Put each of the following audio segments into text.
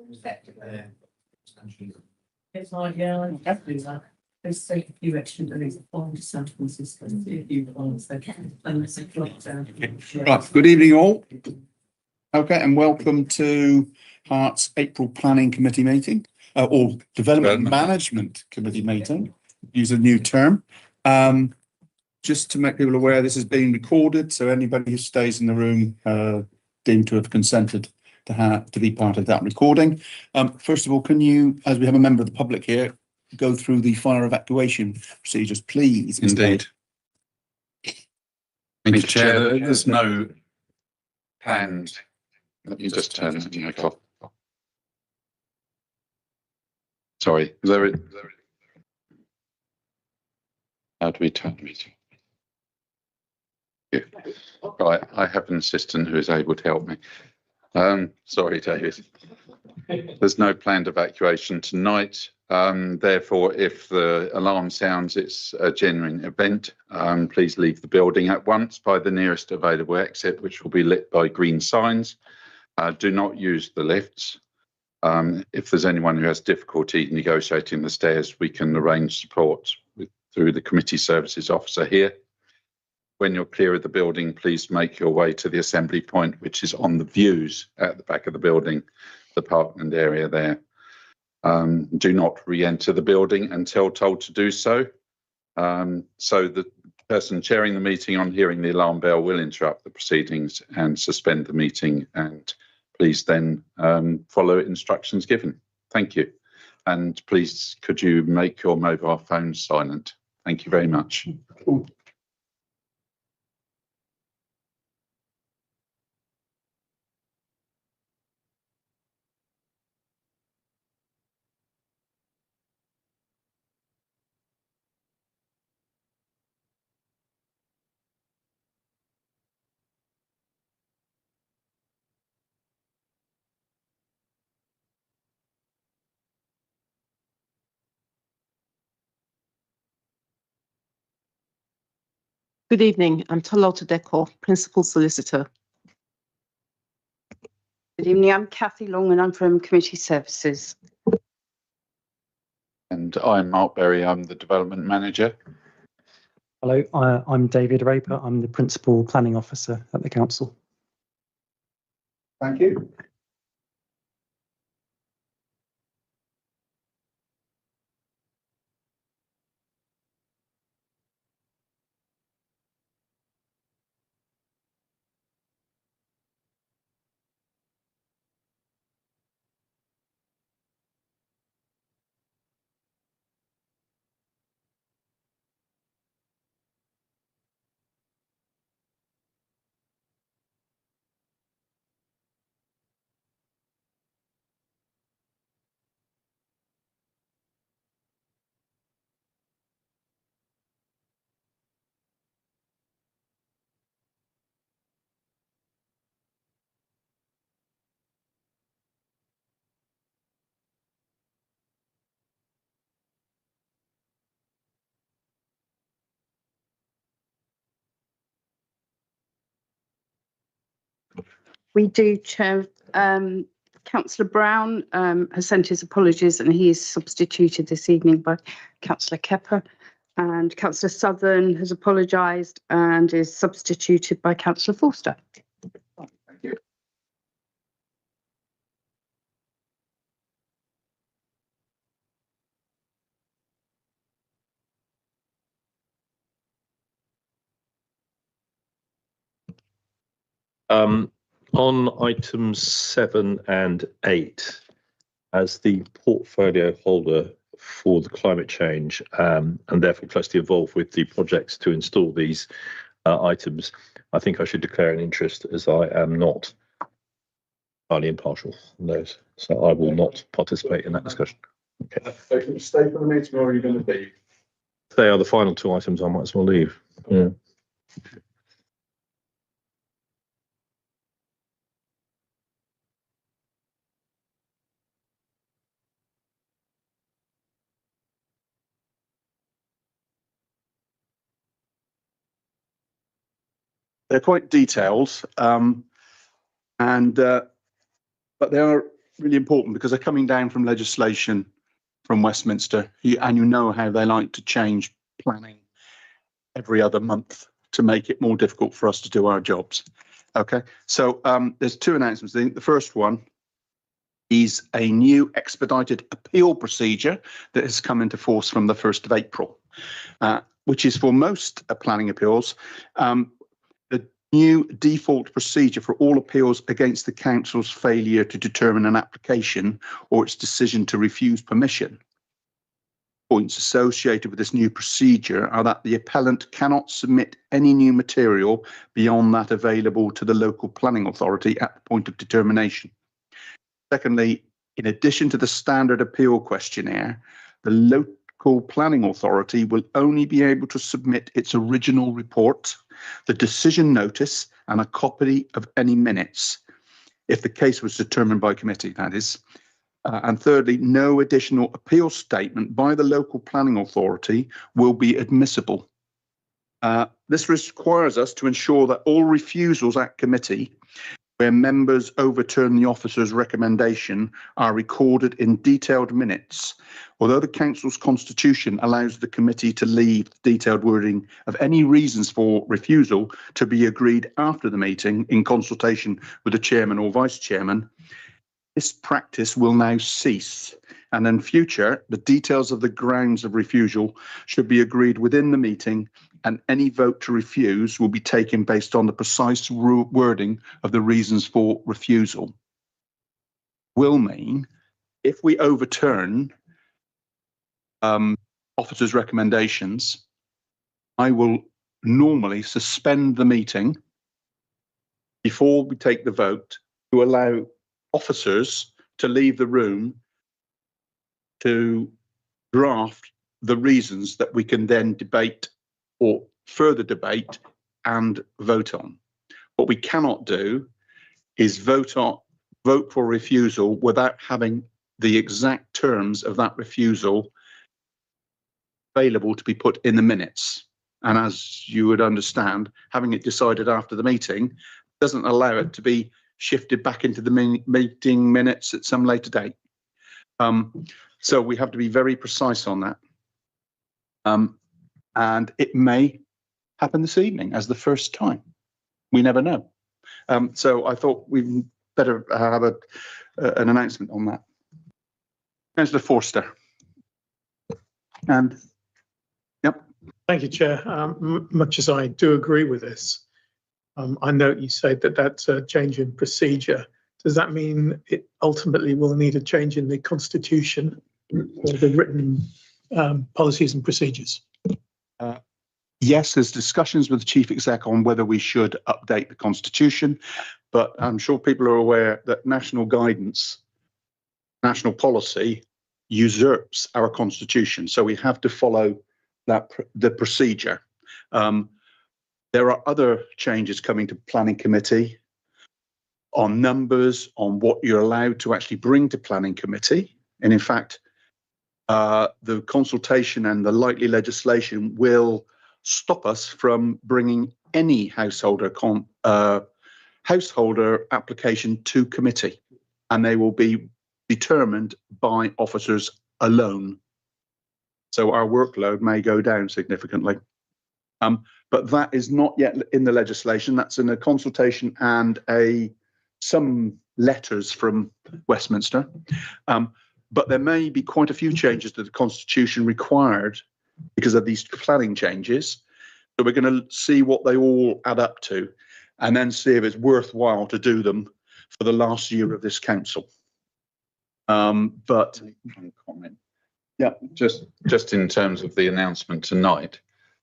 It's like, yeah, I can do that. Let's take a few extra days on to San Francisco, see if you want to take unless it drops down. Right, good evening all. Okay, and welcome to Herts April Planning Committee meeting, or Development Management Committee meeting, use a new term. Just to make people aware, this is being recorded, so anybody who stays in the room deemed to have consented to be part of that recording. First of all, can you, as we have a member of the public here, go through the fire evacuation procedures, please? Indeed. Thank you, Chair. There's no planned. Let me just turn the mic off. Sorry, is there? How do we turn the meeting? Yeah. Right, I have an assistant who is able to help me. Sorry, David. There's no planned evacuation tonight. Therefore, if the alarm sounds, it's a genuine event. Please leave the building at once by the nearest available exit, which will be lit by green signs. Do not use the lifts. If there's anyone who has difficulty negotiating the stairs, we can arrange support through the committee services officer here. When you're clear of the building, please make your way to the assembly point, which is on the views at the back of the building, the parkland area there. Do not re-enter the building until told to do so. So the person chairing the meeting on hearing the alarm bell will interrupt the proceedings and suspend the meeting, and please then follow instructions given. Thank you. And please, could you make your mobile phones silent? Thank you very much. Good evening, I'm Tolota Decor, Principal Solicitor. Good evening, I'm Kathy Long and I'm from Community Services. And I'm Mark Berry, I'm the Development Manager. Hello, I'm David Raper, I'm the Principal Planning Officer at the Council. Thank you. We do, Chair. Councillor Brown has sent his apologies and he is substituted this evening by Councillor Kepper, and Councillor Southern has apologised and is substituted by Councillor Forster. Thank you. On items 7 and 8, as the portfolio holder for the climate change and therefore closely involved with the projects to install these items, I think I should declare an interest, as I am not highly impartial in those. So I will not participate in that discussion. Okay. So can you stay for the meeting, or are you going to leave? They are the final 2 items. I might as well leave. Yeah. They're quite detailed, but they are really important because they're coming down from legislation from Westminster, and you know how they like to change planning every other month to make it more difficult for us to do our jobs. Okay, so there's two announcements. I think the first one is a new expedited appeal procedure that has come into force from the 1st of April, which is for most planning appeals. The new default procedure for all appeals against the council's failure to determine an application or its decision to refuse permission. Points associated with this new procedure are that the appellant cannot submit any new material beyond that available to the local planning authority at the point of determination. Secondly, in addition to the standard appeal questionnaire, the local planning authority will only be able to submit its original report, the decision notice, and a copy of any minutes, if the case was determined by committee, that is. And thirdly, no additional appeal statement by the local planning authority will be admissible. This requires us to ensure that all refusals at committee where members overturn the officer's recommendation are recorded in detailed minutes, although the council's constitution allows the committee to leave detailed wording of any reasons for refusal to be agreed after the meeting in consultation with the chairman or vice chairman. This practice will now cease, and in future, the details of the grounds of refusal should be agreed within the meeting, and any vote to refuse will be taken based on the precise wording of the reasons for refusal. Will mean if we overturn officers' recommendations, I will normally suspend the meeting before we take the vote to allow officers to leave the room to draft the reasons that we can then debate or further debate and vote on. What we cannot do is vote for refusal without having the exact terms of that refusal available to be put in the minutes. And as you would understand, having it decided after the meeting doesn't allow it to be shifted back into the meeting minutes at some later date. So we have to be very precise on that. And it may happen this evening as the first time. We never know. So I thought we'd better have an announcement on that. Councillor Forster. And, yep. Thank you, Chair. Much as I do agree with this, I note you say that that's a change in procedure. Does that mean it ultimately will need a change in the constitution or the written policies and procedures? Yes, there's discussions with the chief exec on whether we should update the constitution, but I'm sure people are aware that national guidance, national policy usurps our constitution. So we have to follow that the procedure. There are other changes coming to planning committee on numbers, on what you're allowed to actually bring to planning committee. And in fact, the consultation and the likely legislation will stop us from bringing any householder application to committee, and they will be determined by officers alone. So our workload may go down significantly. But that is not yet in the legislation. That's in a consultation and some letters from Westminster. But there may be quite a few changes to the constitution required because of these planning changes. So we're going to see what they all add up to and then see if it's worthwhile to do them for the last year of this council. But comment. Yeah, just in terms of the announcement tonight,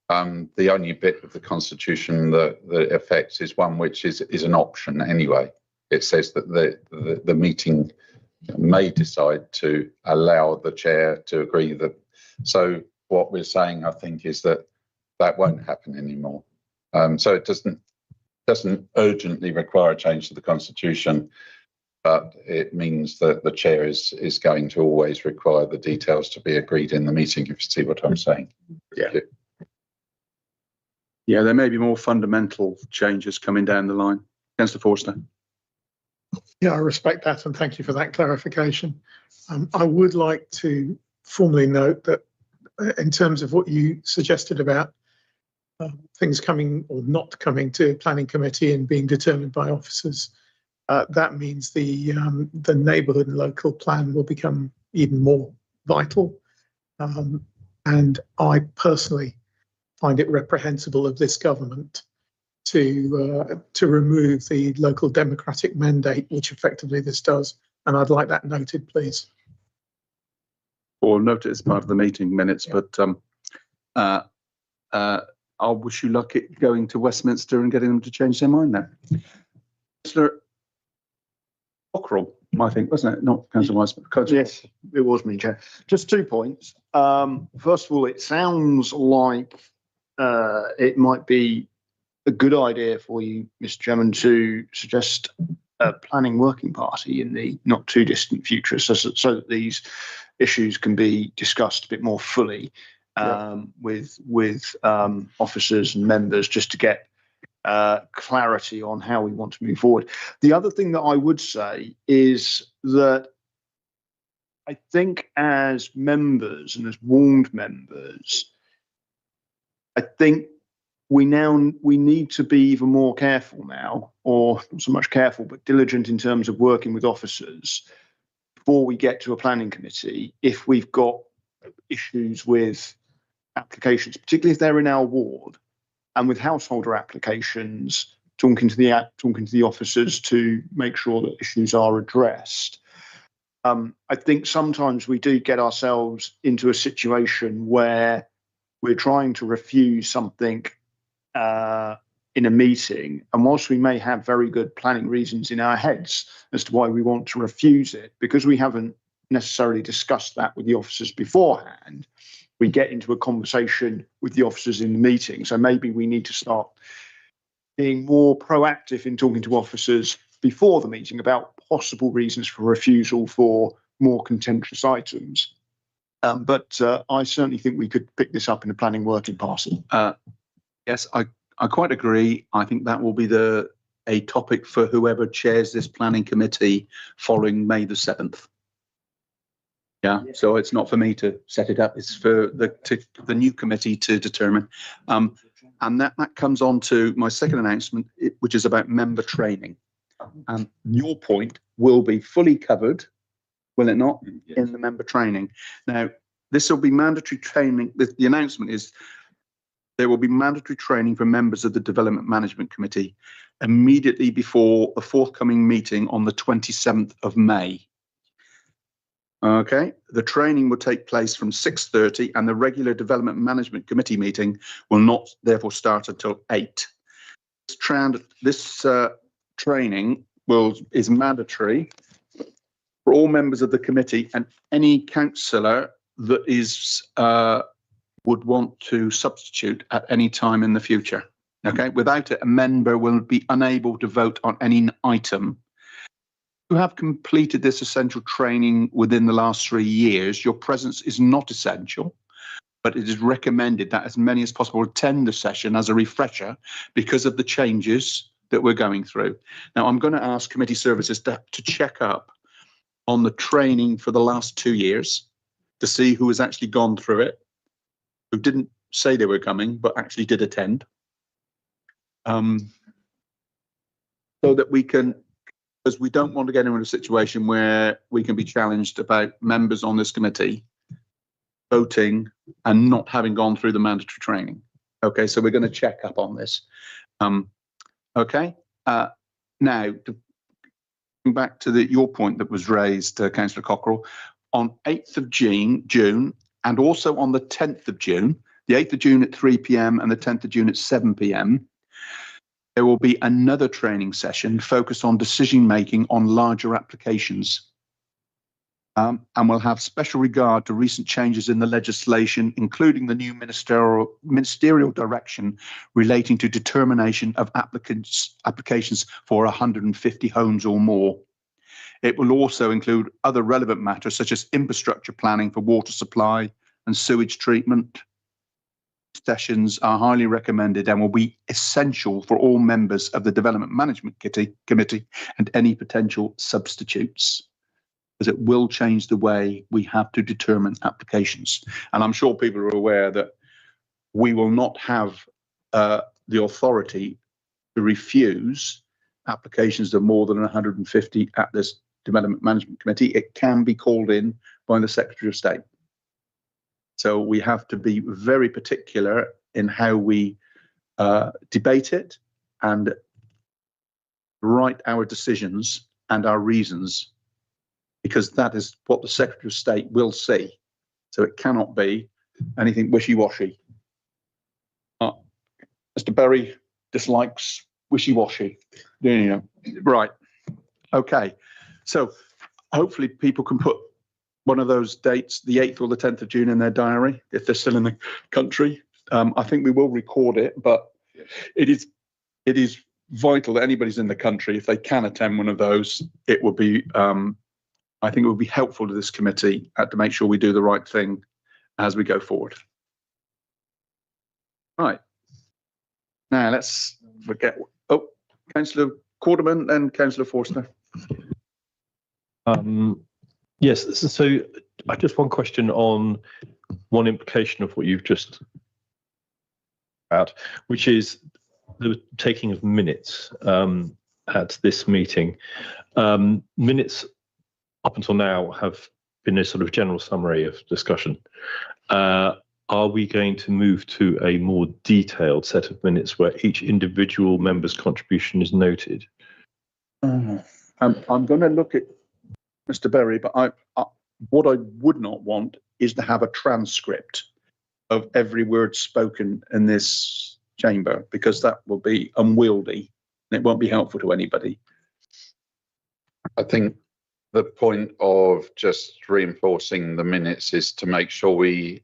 the only bit of the constitution that affects is one which is an option anyway. It says that the meeting may decide to allow the chair to agree that. So what we're saying, I think, is that won't happen anymore. So it doesn't urgently require a change to the constitution, but it means that the chair is going to always require the details to be agreed in the meeting, if you see what I'm saying. Yeah. Yeah, there may be more fundamental changes coming down the line. Councillor Forster. Yeah, I respect that and thank you for that clarification. I would like to formally note that in terms of what you suggested about things coming or not coming to planning committee and being determined by officers, that means the neighbourhood and local plan will become even more vital. And I personally find it reprehensible of this government to remove the local democratic mandate, which effectively this does. And I'd like that noted, please. Or note it as part of the meeting minutes, but I'll wish you luck at going to Westminster and getting them to change their mind now. Councillor Cockerell, I think, wasn't it? Not Councillor Weiss, but Councillor. Yes, it was me, Chair. Just 2 points. First of all, it sounds like it might be a good idea for you, Mr. Chairman, to suggest a planning working party in the not too distant future, so that these issues can be discussed a bit more fully with officers and members, just to get clarity on how we want to move forward. The other thing that I would say is that I think as members and as warned members, I think we need to be even more careful now, or not so much careful, but diligent in terms of working with officers before we get to a planning committee if we've got issues with applications, particularly if they're in our ward, and with householder applications, talking to the officers to make sure that issues are addressed. I think sometimes we do get ourselves into a situation where we're trying to refuse something in a meeting, and whilst we may have very good planning reasons in our heads as to why we want to refuse it, because we haven't necessarily discussed that with the officers beforehand, we get into a conversation with the officers in the meeting. So maybe we need to start being more proactive in talking to officers before the meeting about possible reasons for refusal for more contentious items. But I certainly think we could pick this up in a planning working party. Yes, I quite agree. I think that will be a topic for whoever chairs this planning committee following May the 7th. Yeah, so it's not for me to set it up, it's for the new committee to determine. And that comes on to my second announcement, which is about member training. And your point will be fully covered, will it not, in the member training? Now, this will be mandatory training. The announcement is there will be mandatory training for members of the Development Management Committee immediately before the forthcoming meeting on the 27th of May. Okay, the training will take place from 6:30 and the regular Development Management Committee meeting will not therefore start until 8. This training is mandatory for all members of the committee and any councillor that would want to substitute at any time in the future. Okay, without it, a member will be unable to vote on any item. If you have completed this essential training within the last 3 years, your presence is not essential, but it is recommended that as many as possible attend the session as a refresher because of the changes that we're going through. Now, I'm going to ask committee services to check up on the training for the last 2 years to see who has actually gone through it, who didn't say they were coming, but actually did attend. So that we can, because we don't want to get into a situation where we can be challenged about members on this committee voting and not having gone through the mandatory training. Okay, so we're going to check up on this. Okay, now to come back to your point that was raised, Councillor Cockerell, on 8th of June and also on the 10th of June, the 8th of June at 3 p.m. and the 10th of June at 7 p.m. There will be another training session focused on decision making on larger applications. And we'll have special regard to recent changes in the legislation, including the new ministerial direction relating to determination of applications for 150 homes or more. It will also include other relevant matters such as infrastructure planning for water supply and sewage treatment, sessions are highly recommended and will be essential for all members of the Development Management Committee and any potential substitutes, as it will change the way we have to determine applications. And I'm sure people are aware that we will not have the authority to refuse applications of more than 150 at this Development Management Committee. It can be called in by the Secretary of State. So we have to be very particular in how we debate it and write our decisions and our reasons, because that is what the Secretary of State will see. So it cannot be anything wishy-washy. Mr. Berry dislikes wishy-washy. You know, right. Okay. So hopefully people can put one of those dates, the 8th or the 10th of June, in their diary if they're still in the country. I think we will record it, but it is vital that anybody's in the country, if they can attend one of those, it will be, I think it will be helpful to this committee to make sure we do the right thing as we go forward. Right. Now let's forget, Councillor Quarterman and Councillor Forster. Yes, so I just one question on one implication of what you've just about, which is the taking of minutes at this meeting. Minutes up until now have been a sort of general summary of discussion. Are we going to move to a more detailed set of minutes where each individual member's contribution is noted? I'm going to look at Mr. Berry, but what I would not want is to have a transcript of every word spoken in this chamber, because that will be unwieldy and it won't be helpful to anybody. I think the point of just reinforcing the minutes is to make sure we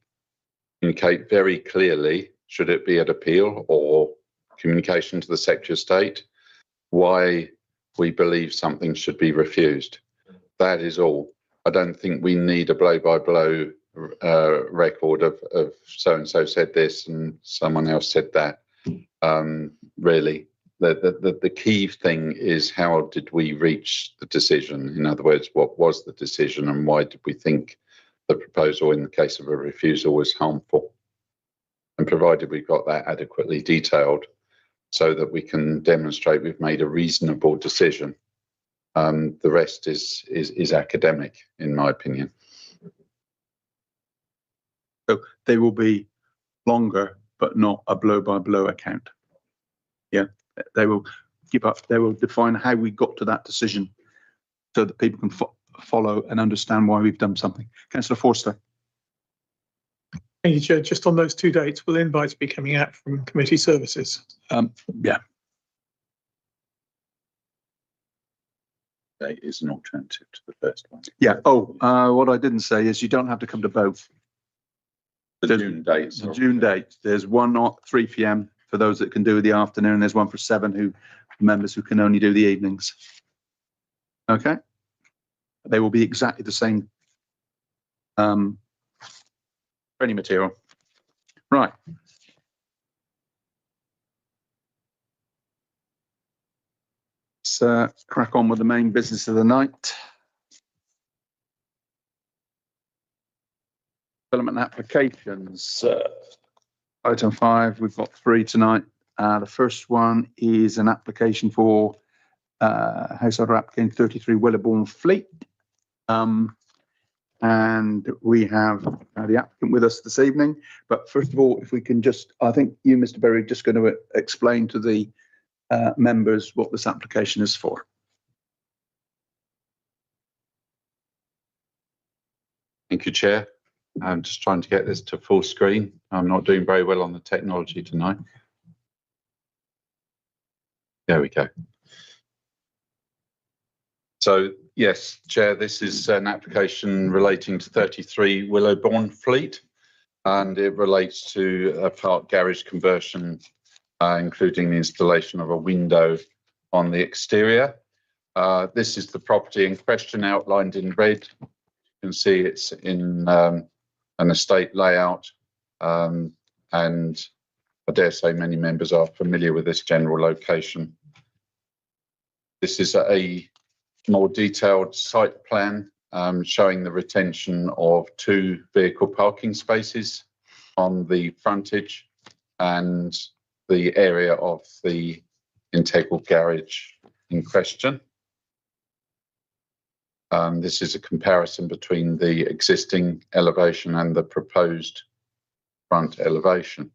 communicate very clearly, should it be an appeal or communication to the Secretary of State, why we believe something should be refused. That is all. I don't think we need a blow-by-blow record of so-and-so said this and someone else said that. Really, the key thing is, how did we reach the decision? In other words, what was the decision and why did we think the proposal in the case of a refusal was harmful? And provided we've got that adequately detailed so that we can demonstrate we've made a reasonable decision, the rest is academic, in my opinion. So they will be longer, but not a blow-by-blow account. Yeah, they will keep up. They will define how we got to that decision, so that people can follow and understand why we've done something. Councillor Forster. Thank you, Chair. Just on those 2 dates, will invites be coming out from committee services? Yeah. That is an alternative to the first one. Yeah. Oh, what I didn't say is you don't have to come to both. The June dates. The June date. There's one at 3 p.m. for those that can do the afternoon. There's one for 7 members who can only do the evenings. Okay. They will be exactly the same training material. Right. Let's crack on with the main business of the night. Development applications. Item 5, we've got 3 tonight. The first one is an application for householder applicant 33 Wellerbourne Fleet. And we have the applicant with us this evening. But first of all, if we can just, I think you, Mr. Berry, just going to explain to the members what this application is for. Thank you, Chair. I'm just trying to get this to full screen. I'm not doing very well on the technology tonight. There we go. So, yes, Chair, this is an application relating to 33 Wellerbourne Fleet, and it relates to a park garage conversion, including the installation of a window on the exterior. This is the property in question, outlined in red. You can see it's in an estate layout. and I dare say many members are familiar with this general location. This is a more detailed site plan showing the retention of 2 vehicle parking spaces on the frontage and the area of the integral garage in question. This is a comparison between the existing elevation and the proposed front elevation.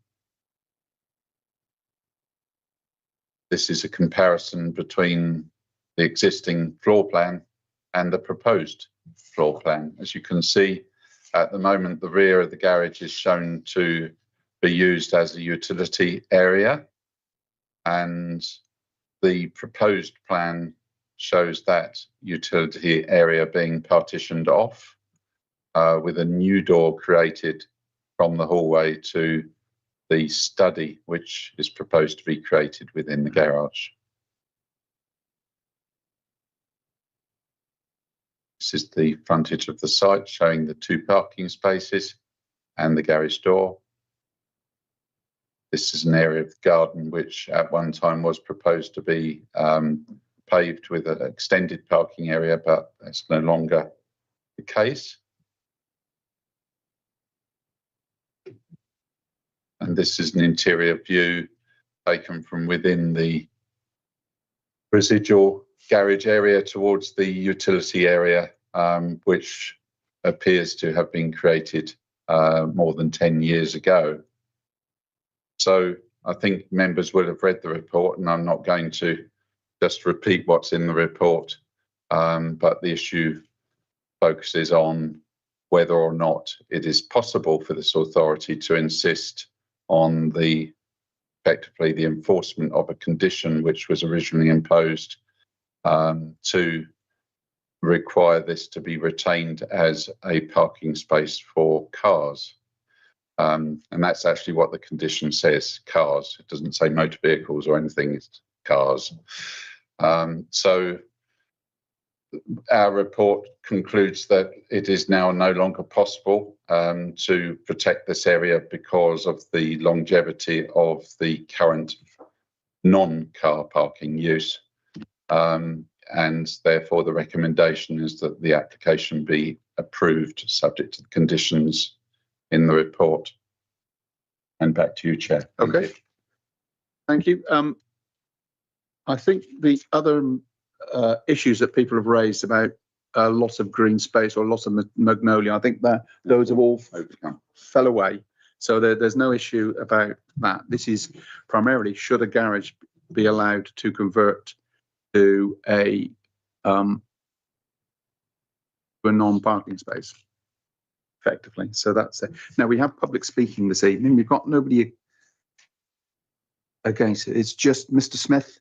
This is a comparison between the existing floor plan and the proposed floor plan. As you can see, at the moment, the rear of the garage is shown to be used as a utility area, and the proposed plan shows that utility area being partitioned off with a new door created from the hallway to the study, which is proposed to be created within the garage. This is the frontage of the site showing the 2 parking spaces and the garage door. This is an area of the garden which at one time was proposed to be paved with an extended parking area, but that's no longer the case. And this is an interior view taken from within the residual garage area towards the utility area, which appears to have been created more than 10 years ago. So I think members will have read the report, and I'm not going to just repeat what's in the report, but the issue focuses on whether or not it is possible for this authority to insist on effectively the enforcement of a condition which was originally imposed to require this to be retained as a parking space for cars. And that's actually what the condition says, cars. It doesn't say motor vehicles or anything, it's cars. So our report concludes that it is now no longer possible to protect this area because of the longevity of the current non-car parking use. And therefore the recommendation is that the application be approved subject to the conditions in the report. And back to you, Chair. Okay. Thank you. I think the other issues that people have raised about loss of green space or loss of magnolia, I think that those have all fell away. So there's no issue about that. This is primarily, should a garage be allowed to convert to a non-parking space, effectively. So that's it. Now we have public speaking this evening. We've got nobody against it. It's just Mr. Smith.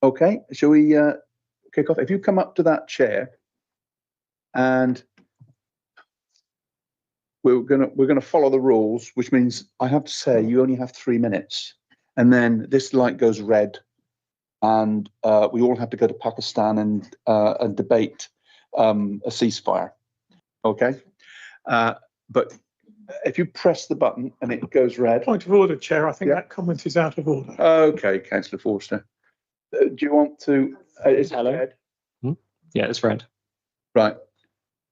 Okay, shall we kick off? If you come up to that chair, and we're gonna follow the rules, which means I have to say you only have 3 minutes, and then this light goes red, and we all have to go to Pakistan and debate a ceasefire. Okay, but if you press the button and it goes red. Point of order, Chair. I think Yeah. that comment is out of order. Okay, Councillor Forster. Do you want to? Is it Hello? red? Yeah, it's red. Right.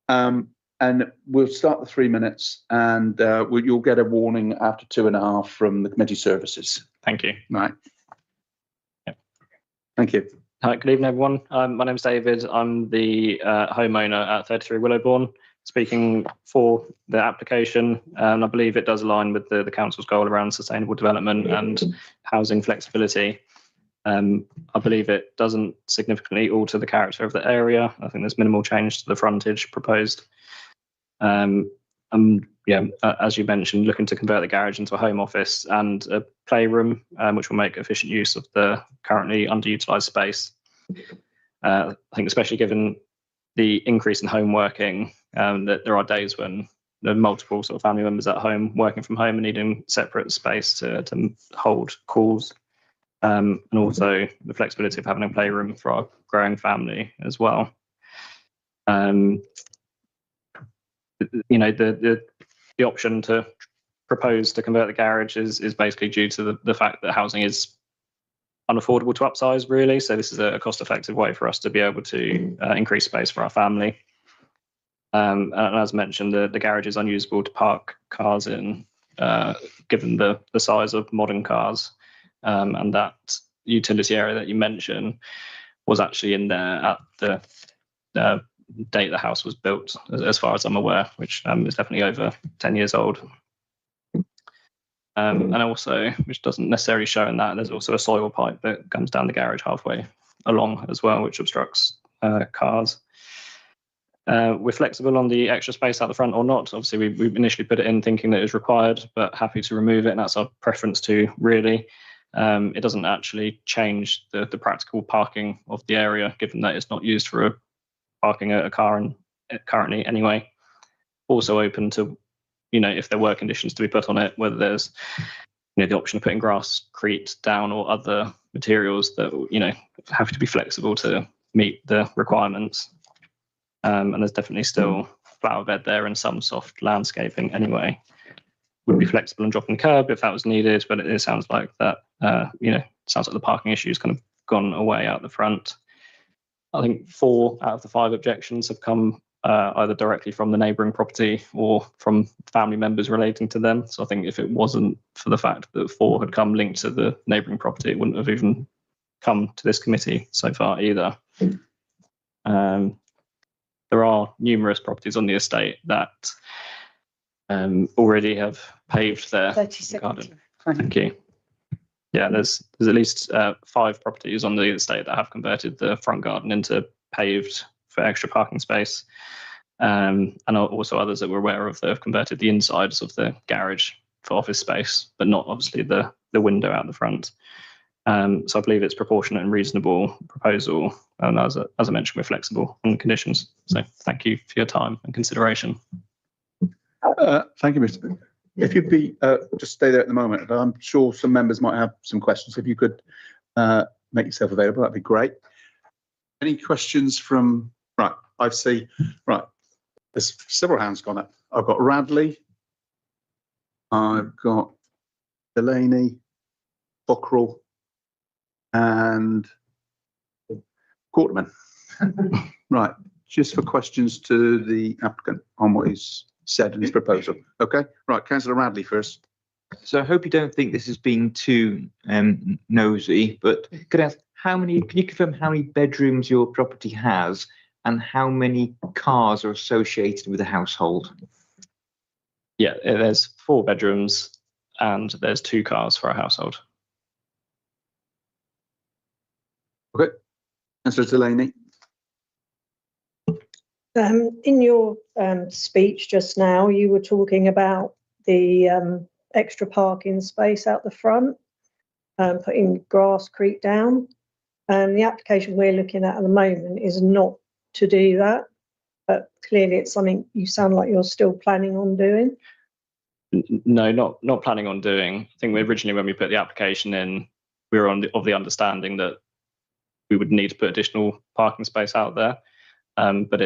And we'll start the 3 minutes, and you'll get a warning after 2.5 from the committee services. Thank you. Right. Yep. Thank you. Hi, good evening, everyone. My name's David. I'm the homeowner at 33 Willowbourne, speaking for the application. And I believe it does align with the council's goal around sustainable development and housing flexibility. I believe it doesn't significantly alter the character of the area. I think there's minimal change to the frontage proposed. Yeah, as you mentioned, looking to convert the garage into a home office and a playroom, which will make efficient use of the currently underutilised space. I think especially given the increase in home working, that there are days when there are multiple sort of family members at home working from home and needing separate space to hold calls. And also the flexibility of having a playroom for our growing family as well. You know, the option to proposed to convert the garage is basically due to the fact that housing is unaffordable to upsize, really. So this is a cost-effective way for us to be able to increase space for our family. And as mentioned, the garage is unusable to park cars in, given the size of modern cars, and that utility area that you mentioned was actually in there at the date the house was built, as far as I'm aware, which is definitely over 10 years old. And also, which doesn't necessarily show in that, there's also a soil pipe that comes down the garage halfway along as well, which obstructs cars. We're flexible on the extra space out the front or not. Obviously, we initially put it in thinking that it was required, but happy to remove it, and that's our preference too, really. It doesn't actually change the practical parking of the area, given that it's not used for parking a car in, currently anyway. Also open to, if there were conditions to be put on it, whether there's the option of putting grasscrete down or other materials that have to be flexible to meet the requirements. And there's definitely still flower bed there and some soft landscaping anyway. Would be flexible and dropping the curb if that was needed, but it sounds like that sounds like the parking issue has kind of gone away out the front. I think 4 out of the 5 objections have come either directly from the neighbouring property or from family members relating to them. So I think if it wasn't for the fact that 4 had come linked to the neighbouring property, it wouldn't have even come to this committee so far either. There are numerous properties on the estate that already have paved their garden. Thank you. Yeah, there's at least 5 properties on the estate that have converted the front garden into paved for extra parking space, and also others that we're aware of that have converted the insides of the garage for office space, but not obviously the window out the front. So I believe it's proportionate and reasonable proposal, and as I mentioned, we're flexible on the conditions. So thank you for your time and consideration. Thank you, Mr. If you'd be just stay there at the moment, I'm sure some members might have some questions. If you could make yourself available, that'd be great. Any questions from? Right, I see. Right, there's several hands gone up. I've got Radley, I've got Delaney, Cockrell, and Quarterman. Right, just for questions to the applicant on what he's said in his proposal. Okay, right, Councillor Radley first. So I hope you don't think this is being too nosy, but could I ask can you confirm how many bedrooms your property has and how many cars are associated with the household? Yeah, there's 4 bedrooms and there's 2 cars for a household. Okay, Councillor Delaney. In your speech just now, you were talking about the extra parking space out the front, putting grasscrete down. The application we're looking at the moment is not to do that, but clearly it's something you sound like you're still planning on doing. No, not planning on doing. I think originally when we put the application in, we were of the understanding that we would need to put additional parking space out there, but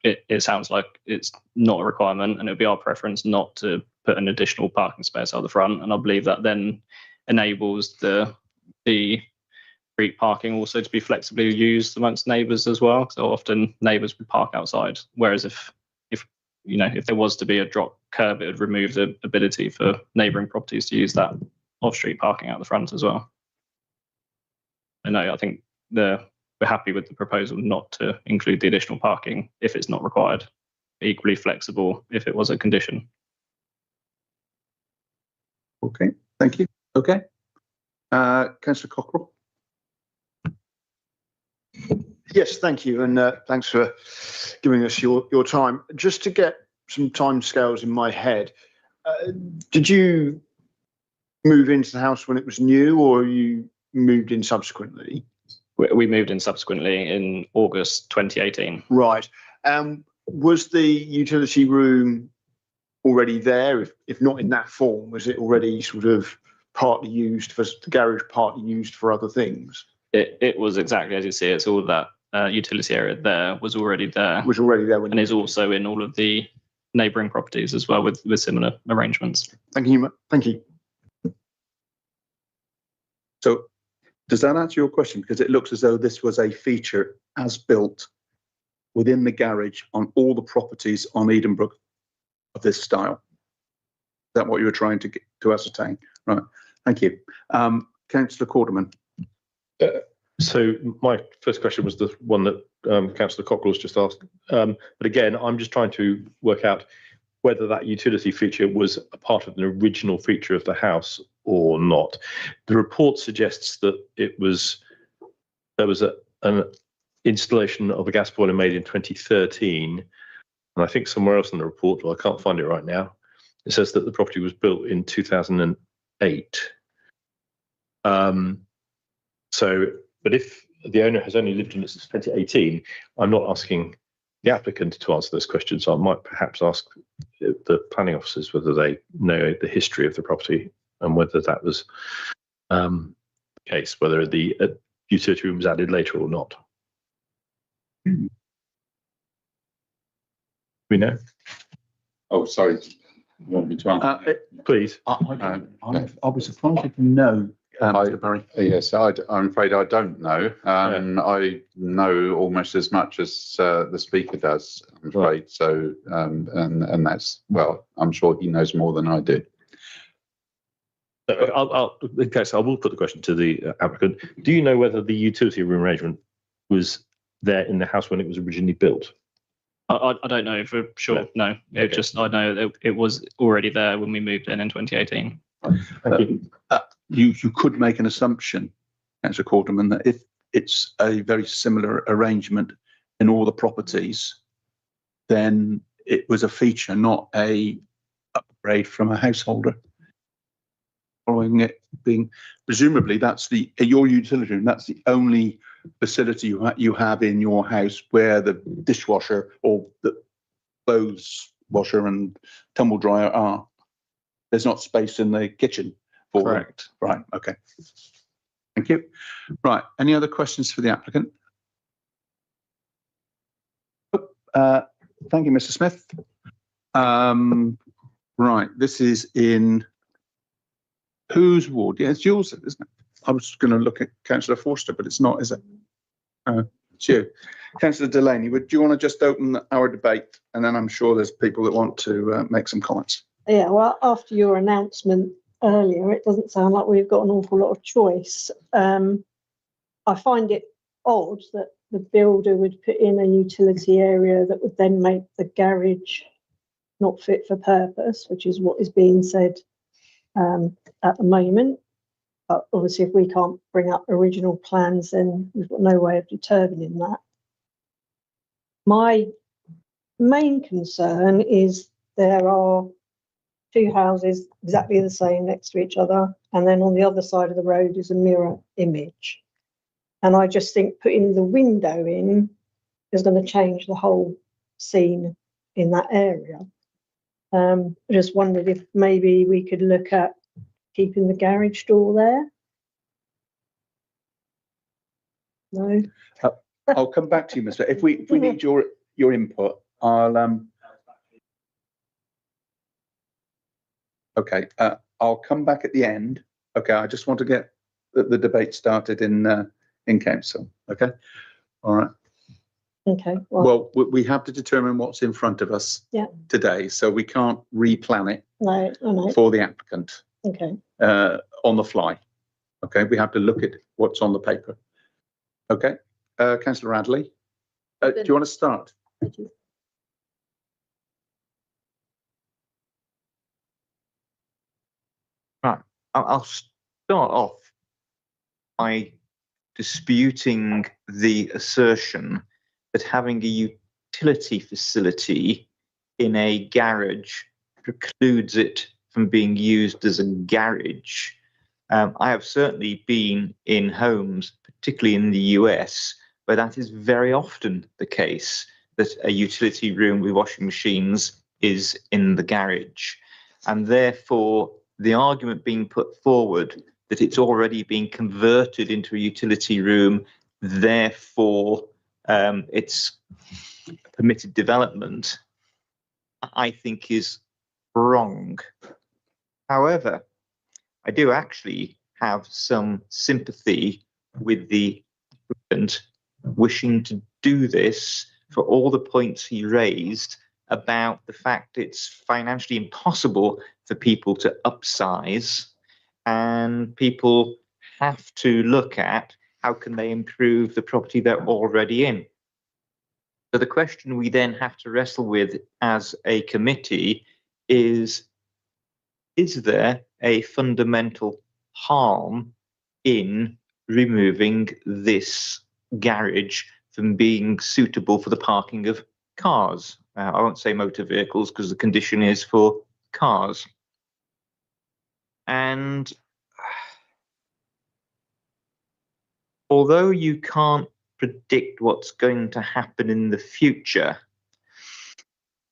it sounds like it's not a requirement, and it would be our preference not to put an additional parking space out the front. And I believe that then enables the street parking also to be flexibly used amongst neighbours as well. So often neighbours would park outside, whereas if there was to be a drop curb, it would remove the ability for neighbouring properties to use that off-street parking out the front as well. I know, I think we're happy with the proposal not to include the additional parking if it's not required, equally flexible if it was a condition. Okay, thank you. Okay. Councillor Cockrell. Yes, thank you, and thanks for giving us your time. Just to get some timescales in my head, did you move into the house when it was new, or you moved in subsequently? We moved in subsequently in August 2018. Right. Was the utility room already there? If not in that form, was it already sort of partly used for the garage, partly used for other things? It was exactly as you see. It's all that utility area there was already there. Was already there when and is also in all of the neighbouring properties as well with similar arrangements. Thank you. Thank you. So does that answer your question? Because it looks as though this was a feature as built within the garage on all the properties on Edenbrook of this style. Is that what you were trying to ascertain? Right. Thank you. Councillor Quarterman. So my first question was the one that Councillor Cockrell's just asked. But again, I'm just trying to work out whether that utility feature was a part of the original feature of the house or not. The report suggests that there was an installation of a gas boiler made in 2013, and I think somewhere else in the report, well, I can't find it right now, it says that the property was built in 2008. But if the owner has only lived in it since 2018, I'm not asking the applicant to answer those questions. I might perhaps ask the planning officers whether they know the history of the property and whether that was the case, whether the utility room was added later or not. We know. Oh, sorry. You want me to answer? Please. I was surprised to know, Mr. Barry. Yes, I'm afraid I don't know. I know almost as much as the speaker does, I'm afraid. So, and that's, well, I'm sure he knows more than I do. Okay, so I will put the question to the applicant. Do you know whether the utility room arrangement was there in the house when it was originally built? I don't know for sure. No, I know that it was already there when we moved in 2018. Thank you. You could make an assumption, Councillor Quarterman, that if it's a very similar arrangement in all the properties, then it was a feature, not a upgrade from a householder. Following it being, presumably that's your utility room, that's the only facility you have in your house where the dishwasher or the clothes washer and tumble dryer are. There's not space in the kitchen for them. Correct. Right, okay. Thank you. Right, any other questions for the applicant? Thank you, Mr. Smith. Right, this is in whose ward? Yeah, it's yours, isn't it? I was going to look at Councillor Forster, but it's not, is it? It's you. Councillor Delaney, do you want to just open our debate? And then I'm sure there's people that want to make some comments. Yeah, well, after your announcement earlier, it doesn't sound like we've got an awful lot of choice. I find it odd that the builder would put in a utility area that would then make the garage not fit for purpose, which is what is being said at the moment. But obviously, if we can't bring up original plans, then we've got no way of determining that. My main concern is there are two houses exactly the same next to each other, and then on the other side of the road is a mirror image. And I just think putting the window in is going to change the whole scene in that area. I just wondered if maybe we could look at keeping the garage door there. No. I'll come back to you, Mr. If we need your input, I'll okay. I'll come back at the end. Okay, I just want to get the debate started in council. Okay, all right. Okay. Well, we have to determine what's in front of us today, so we can't replan it for the applicant. Okay. On the fly. Okay, we have to look at what's on the paper. Okay, Councillor Radley, do you want to start? Right, I'll start off by disputing the assertion that having a utility facility in a garage precludes it from being used as a garage. I have certainly been in homes, particularly in the US, where that is very often the case, that a utility room with washing machines is in the garage. And therefore, the argument being put forward that it's already been converted into a utility room, therefore it's permitted development, I think is wrong. However, I do actually have some sympathy with the applicant wishing to do this for all the points he raised about the fact it's financially impossible for people to upsize, and people have to look at how can they improve the property they're already in. So the question we then have to wrestle with as a committee is there a fundamental harm in removing this garage from being suitable for the parking of cars? I won't say motor vehicles because the condition is for cars. And although you can't predict what's going to happen in the future,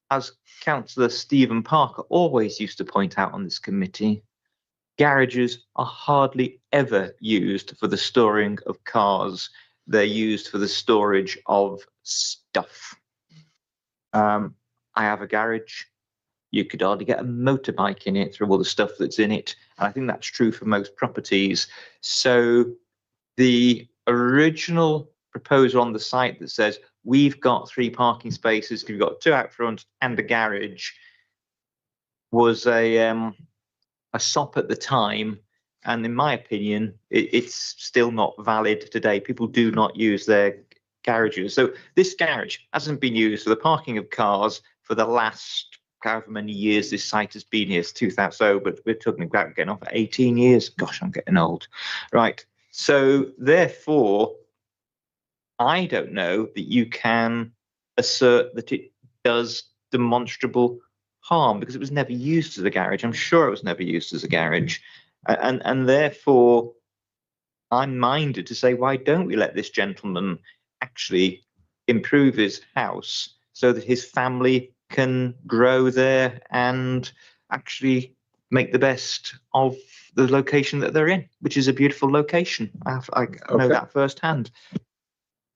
as Councillor Stephen Parker always used to point out on this committee, garages are hardly ever used for the storing of cars. They're used for the storage of stuff. I have a garage. You could hardly get a motorbike in it through all the stuff that's in it. And I think that's true for most properties. So the original proposal on the site that says we've got 3 parking spaces, we've got 2 out front and a garage, was a SOP at the time, and in my opinion it's still not valid today. People do not use their garages. So this garage hasn't been used for the parking of cars for the last however many years this site has been here. It's 2000, so but we're talking about getting on for 18 years. Gosh, I'm getting old. Right, so therefore I don't know that you can assert that it does demonstrable harm, because it was never used as a garage. I'm sure it was never used as a garage. And therefore, I'm minded to say, why don't we let this gentleman actually improve his house so that his family can grow there and actually make the best of the location that they're in, which is a beautiful location. I know that firsthand.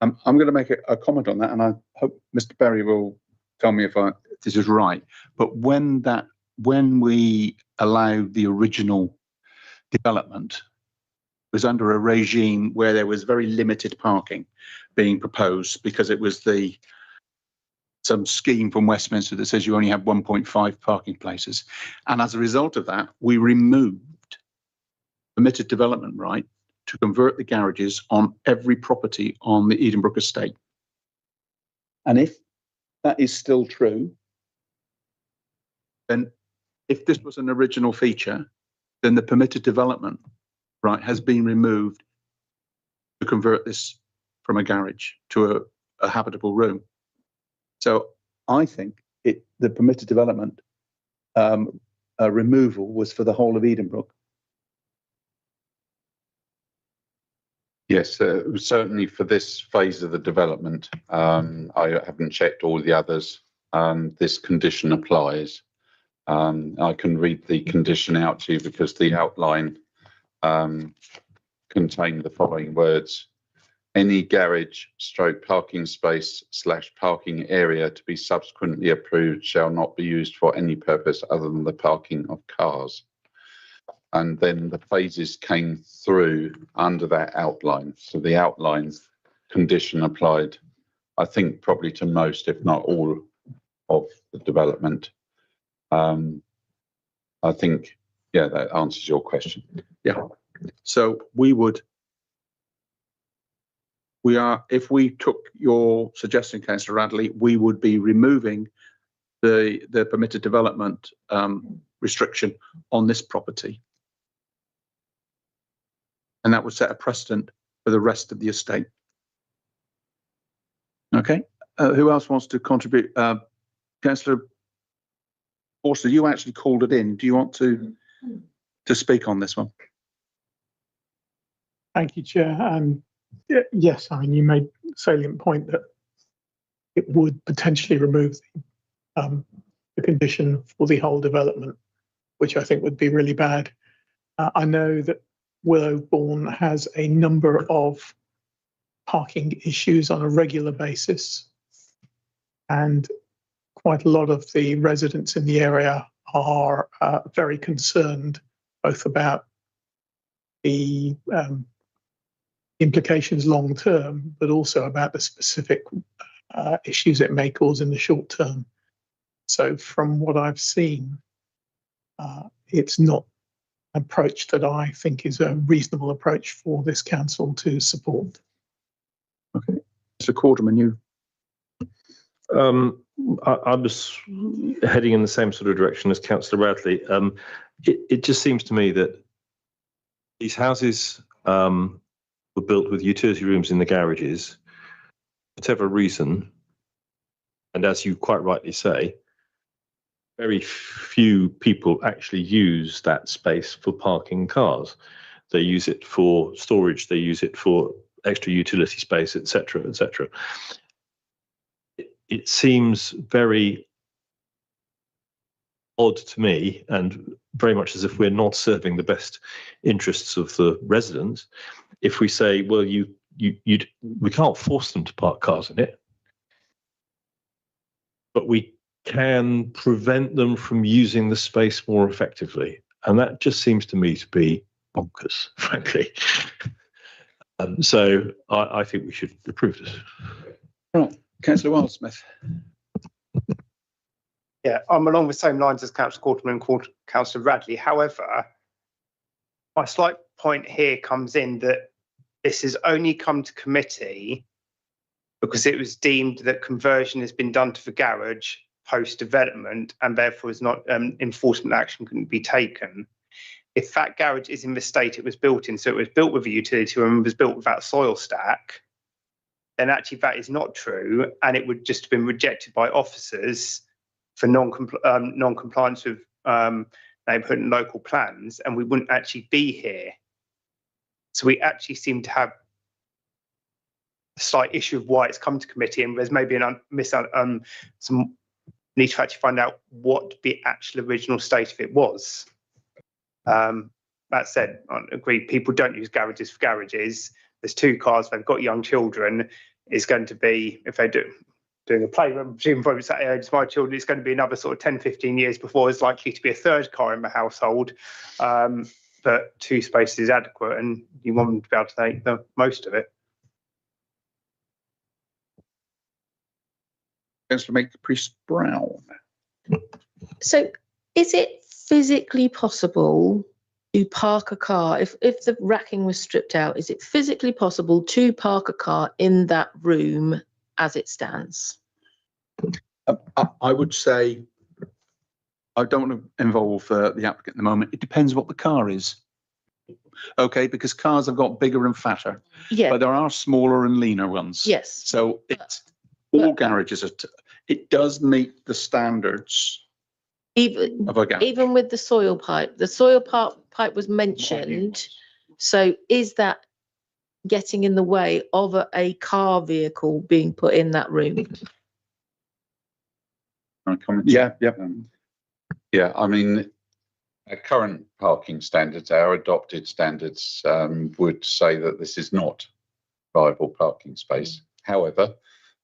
I'm going to make a comment on that, and I hope Mr. Berry will tell me if this is right. But when we allowed the original development, it was under a regime where there was very limited parking being proposed, because it was some scheme from Westminster that says you only have 1.5 parking places. And as a result of that, we removed permitted development right to convert the garages on every property on the Edenbrook estate. And if that is still true, then if this was an original feature, then the permitted development right has been removed to convert this from a garage to a habitable room. So I think the permitted development removal was for the whole of Edenbrook. Yes, certainly for this phase of the development. I haven't checked all the others. This condition applies. I can read the condition out to you because the outline contained the following words: any garage / parking space / parking area to be subsequently approved shall not be used for any purpose other than the parking of cars. And then the phases came through under that outline. So the outline condition applied, I think, probably to most, if not all, of the development. I think, yeah, that answers your question. Yeah. So if we took your suggestion, Councillor Radley, we would be removing the permitted development restriction on this property. And that would set a precedent for the rest of the estate. Okay. Who else wants to contribute? Councillor Forster, you actually called it in. Do you want to speak on this one? Thank you, Chair. Yes, I mean, you made a salient point that it would potentially remove the condition for the whole development, which I think would be really bad. I know that Willowbourne has a number of parking issues on a regular basis, and quite a lot of the residents in the area are very concerned both about the implications long term, but also about the specific issues it may cause in the short term. So from what I've seen, it's not an approach that I think is a reasonable approach for this council to support. Okay, Mr. Quarterman, you. I was heading in the same sort of direction as Councillor Radley. It just seems to me that these houses were built with utility rooms in the garages, whatever reason, and as you quite rightly say, very few people actually use that space for parking cars. They use it for storage, they use it for extra utility space, etc., etc. It seems very odd to me, and very much as if we're not serving the best interests of the residents, if we say, well, we can't force them to park cars in it, but we can prevent them from using the space more effectively. And that just seems to me to be bonkers, frankly. So I think we should approve this. Right, Councillor Wildsmith. Yeah, I'm along the same lines as Councillor Quarterman and Councillor Radley. However, my slight point here comes in that this has only come to committee because it was deemed that conversion has been done to the garage post-development and therefore is not enforcement action couldn't be taken. If that garage is in the state it was built in, so it was built with a utility room and was built without soil stack, then actually that is not true, and it would just have been rejected by officers for non-compliance with neighbourhood and local plans, and we wouldn't actually be here. So we actually seem to have a slight issue of why it's come to committee, and there's maybe some need to actually find out what the actual original state of it was. That said, I agree, people don't use garages for garages. There's two cars, they've got young children. It's going to be, if they doing a playroom, presumably probably at the age of my children, it's going to be another sort of 10, 15 years before there's likely to be a third car in the household. But 2 spaces is adequate and you want them to be able to take the most of it. Councillor Makepeace Brown. So is it physically possible to park a car, if the racking was stripped out, is it physically possible to park a car in that room as it stands? I would say, I don't want to involve the applicant at the moment. It depends what the car is. Okay, because cars have got bigger and fatter, Yeah, but there are smaller and leaner ones. yes. So it's all garages. It does meet the standards Even of a garage. even with the soil pipe pipe was mentioned. So is that getting in the way of a car vehicle being put in that room? Yeah, yeah. Yeah, I mean, our current parking standards, our adopted standards, would say that this is not viable parking space. However,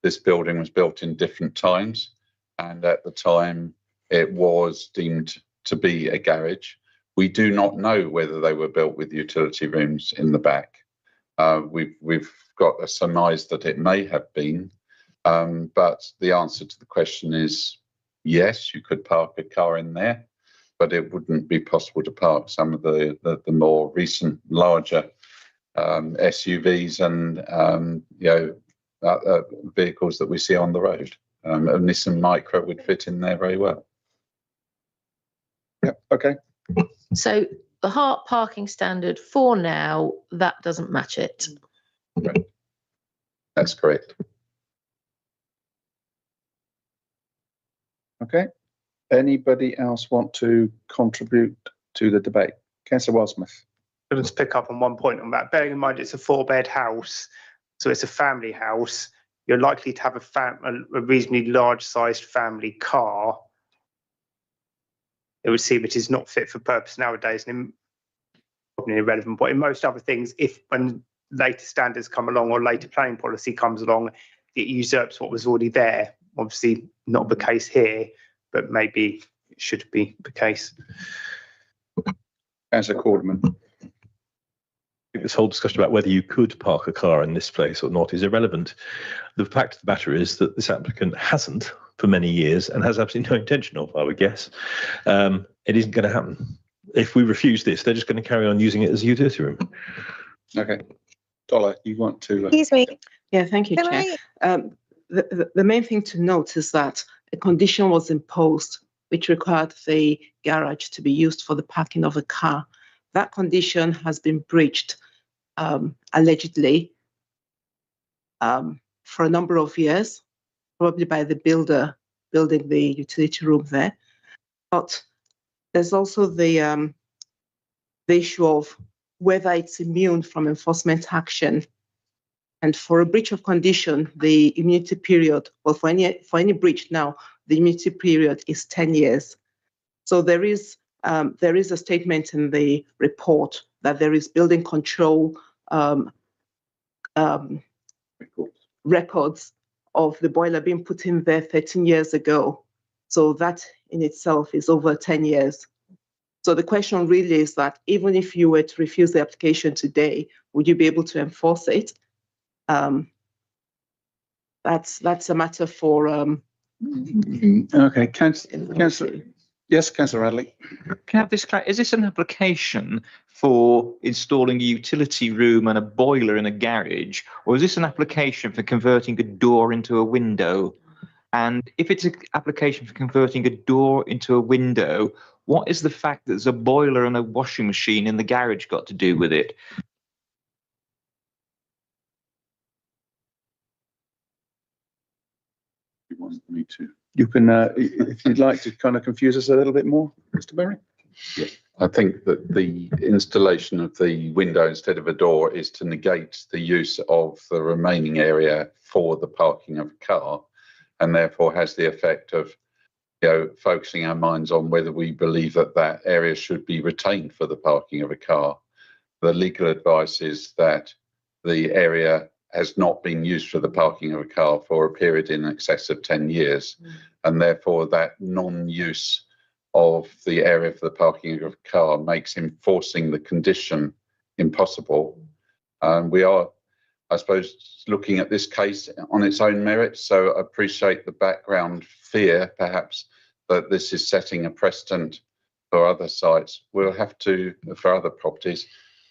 this building was built in different times, and at the time it was deemed to be a garage. We do not know whether they were built with utility rooms in the back. We've got a surmise that it may have been, but the answer to the question is yes, you could park a car in there, but it wouldn't be possible to park some of the more recent, larger SUVs and vehicles that we see on the road. A Nissan Micra would fit in there very well. Yeah, okay. So the Hart parking standard for now, that doesn't match it. Right. That's correct. Okay. Anybody else want to contribute to the debate? Councillor Wildsmith. I'll just pick up on one point on that. Bearing in mind it's a 4-bed house, so it's a family house. You're likely to have a reasonably large-sized family car. It would seem it is not fit for purpose nowadays, and probably irrelevant. But in most other things, if when later standards come along or later planning policy comes along, it usurps what was already there. Obviously not the case here, but maybe it should be the case. Councillor Corderman. This whole discussion about whether you could park a car in this place or not is irrelevant. The fact of the matter is that this applicant hasn't for many years and has absolutely no intention of, I would guess. It isn't going to happen. If we refuse this, they're just going to carry on using it as a utility room. Okay. Dollar, you want to? Excuse me. Yeah, thank you, Chair. The main thing to note is that a condition was imposed which required the garage to be used for the parking of a car. That condition has been breached, allegedly, for a number of years, probably by the builder building the utility room there. But there's also the issue of whether it's immune from enforcement action. And for a breach of condition, the immunity period, well, for any breach now, the immunity period is 10 years. So there is a statement in the report that there is building control records of the boiler being put in there 13 years ago. So that in itself is over 10 years. So the question really is that even if you were to refuse the application today, would you be able to enforce it? That's a matter for. Okay, Councillor. Yes, Councillor Radley. Can I have this? Is this an application for installing a utility room and a boiler in a garage, or is this an application for converting a door into a window? And if it's an application for converting a door into a window, what is the fact that there's a boiler and a washing machine in the garage got to do with it? You want me to? You can, if you'd like to kind of confuse us a little bit more, Mr. Berry. Yeah, I think that the installation of the window instead of a door is to negate the use of the remaining area for the parking of a car, and therefore has the effect of, focusing our minds on whether we believe that that area should be retained for the parking of a car. The legal advice is that the area has not been used for the parking of a car for a period in excess of 10 years, and therefore that non-use of the area for the parking of a car makes enforcing the condition impossible. We are, I suppose, looking at this case on its own merits, so I appreciate the background fear, perhaps, that this is setting a precedent for other sites. We'll have to, for other properties,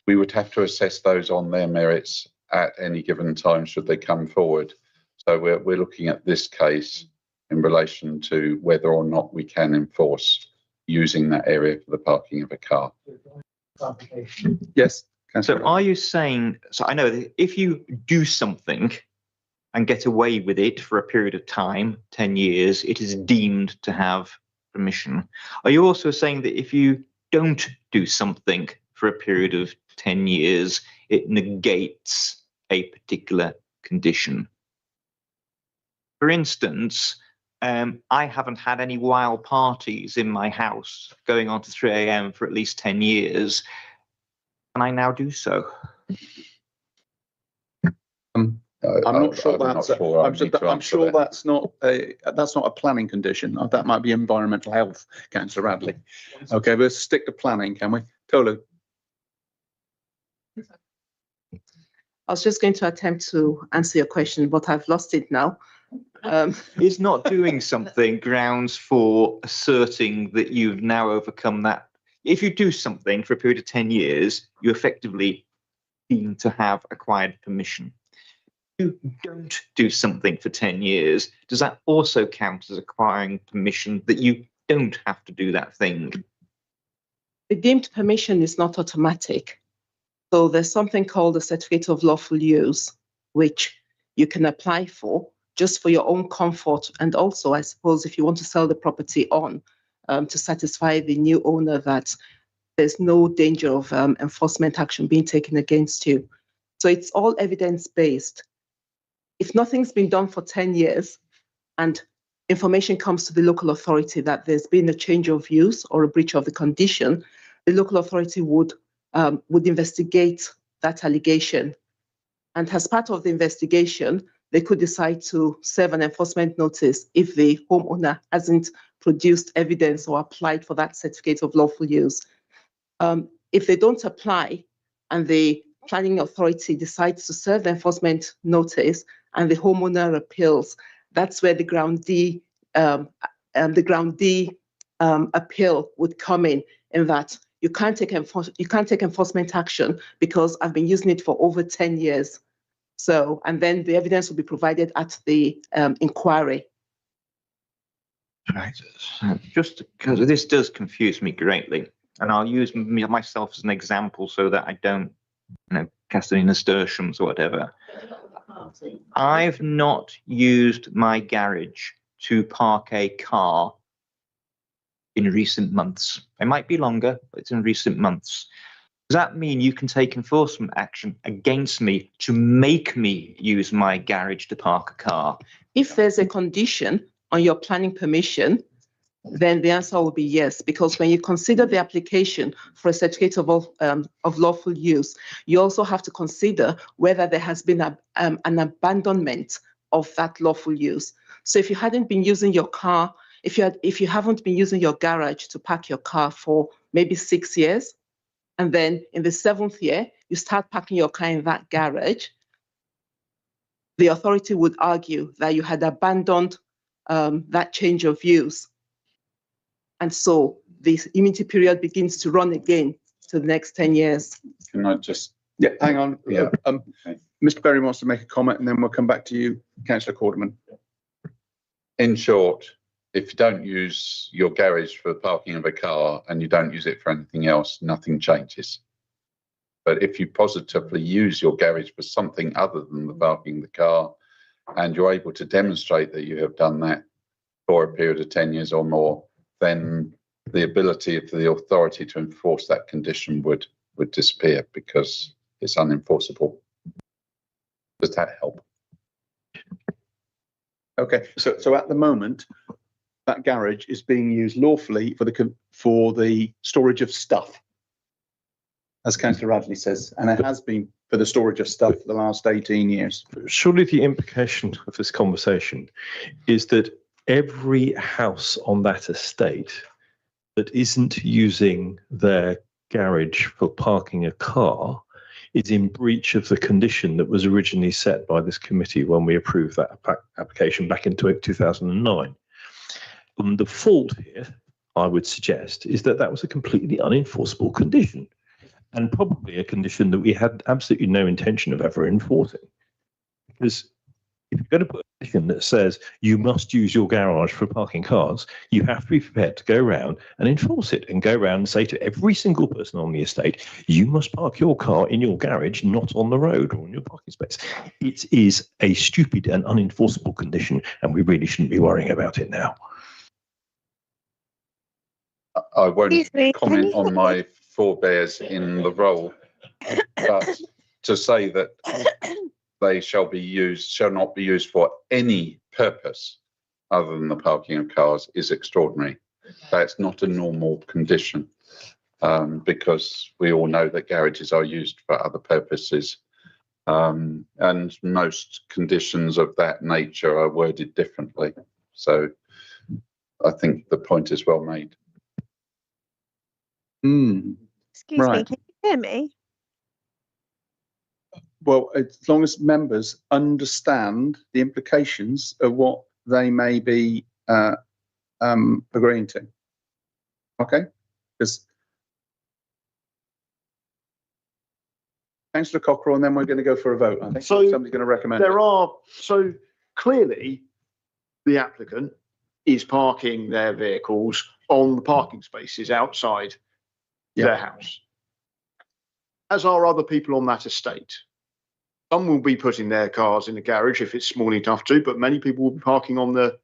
we would have to assess those on their merits at any given time should they come forward. So we're looking at this case in relation to whether or not we can enforce using that area for the parking of a car. Yes. So are you saying, so I know that if you do something and get away with it for a period of time, 10 years, it is deemed to have permission. Are you also saying that if you don't do something for a period of 10 years, it negates a particular condition? For instance, I haven't had any wild parties in my house going on to 3 a.m. for at least 10 years, and I now do so. I'm not sure that's. I'm sure that's not a planning condition. That might be environmental health, Councillor Radley. Okay, but let's stick to planning, can we? Tolu. I was just going to attempt to answer your question, but I've lost it now. Is not doing something grounds for asserting that you've now overcome that? If you do something for a period of 10 years, you effectively seem to have acquired permission. If you don't do something for 10 years, does that also count as acquiring permission that you don't have to do that thing? The deemed permission is not automatic. So there's something called a certificate of lawful use, which you can apply for just for your own comfort. And also, I suppose, if you want to sell the property on to satisfy the new owner that there's no danger of enforcement action being taken against you. So it's all evidence-based. If nothing's been done for 10 years and information comes to the local authority that there's been a change of use or a breach of the condition, the local authority would investigate that allegation. And as part of the investigation, they could decide to serve an enforcement notice if the homeowner hasn't produced evidence or applied for that certificate of lawful use. If they don't apply and the planning authority decides to serve the enforcement notice and the homeowner appeals, that's where the ground D appeal would come in that you can't take enforcement action because I've been using it for over 10 years. So, and then the evidence will be provided at the inquiry. Right. So just because this does confuse me greatly, and I'll use myself as an example so that I don't, cast any nasturtiums or whatever. I've not used my garage to park a car in recent months. It might be longer, but it's in recent months. Does that mean you can take enforcement action against me to make me use my garage to park a car? If there's a condition on your planning permission, then the answer will be yes, because when you consider the application for a certificate of lawful use, you also have to consider whether there has been an abandonment of that lawful use. So if you hadn't been using your car, if you haven't been using your garage to park your car for maybe 6 years, and then in the 7th year, you start parking your car in that garage, the authority would argue that you had abandoned that change of use. And so the immunity period begins to run again to the next 10 years. Can I just? Yeah, hang on. Yeah. Mr. Berry wants to make a comment and then we'll come back to you, Councillor Quarterman. In short, if you don't use your garage for parking of a car and you don't use it for anything else, nothing changes. But if you positively use your garage for something other than the parking of the car, and you're able to demonstrate that you have done that for a period of 10 years or more, then the ability of the authority to enforce that condition would disappear because it's unenforceable. Does that help? Okay, so at the moment, that garage is being used lawfully for the storage of stuff, as Councillor Radley says, and it has been for the storage of stuff for the last 18 years. Surely the implication of this conversation is that every house on that estate that isn't using their garage for parking a car is in breach of the condition that was originally set by this committee when we approved that application back in 2009. The fault here, I would suggest, is that that was a completely unenforceable condition, and probably a condition that we had absolutely no intention of ever enforcing. Because if you're going to put a condition that says you must use your garage for parking cars, you have to be prepared to go around and enforce it and go around and say to every single person on the estate, you must park your car in your garage, not on the road or in your parking space. It is a stupid and unenforceable condition, and we really shouldn't be worrying about it now. I won't comment on my forebears in the role, but to say that they shall not be used for any purpose other than the parking of cars is extraordinary. That's not a normal condition, because we all know that garages are used for other purposes, and most conditions of that nature are worded differently. So I think the point is well made. Excuse me, Right. can you hear me? Well, as long as members understand the implications of what they may be agreeing to. Okay? Because Councillor Cockerell, and then we're going to go for a vote. I think So somebody's going to recommend there it. are, so clearly the applicant is parking their vehicles on the parking spaces outside their house, as are other people on that estate. Some will be putting their cars in the garage if it's small enough to, but many people will be parking on the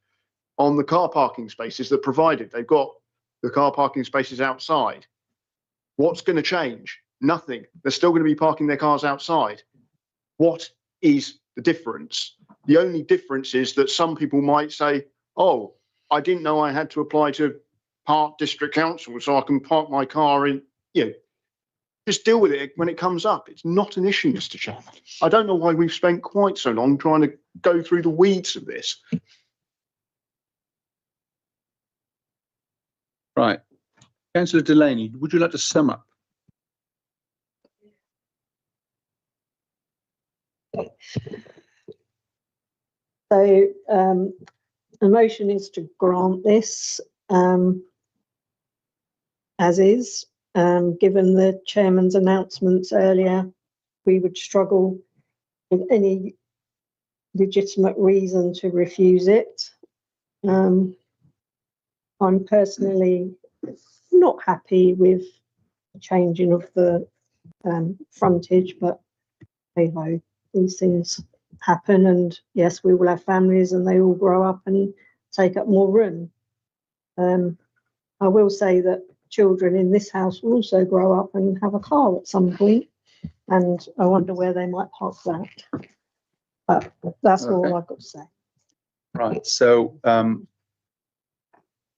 car parking spaces that are provided. They've got the car parking spaces outside. What's going to change? Nothing. They're still going to be parking their cars outside. What is the difference? The only difference is that some people might say, oh, I didn't know I had to apply to Park District Council so I can park my car in, Just deal with it when it comes up. It's not an issue, Mr. Chairman. I don't know why we've spent quite so long trying to go through the weeds of this. Right. Councillor Delaney, would you like to sum up? So the motion is to grant this as is. Given the chairman's announcements earlier, we would struggle with any legitimate reason to refuse it. I'm personally not happy with the changing of the frontage, but hey ho, these things happen, and yes, we will have families and they all grow up and take up more room. I will say that children in this house will also grow up and have a car at some point, and I wonder where they might park that. But that's all I've got to say. Right, so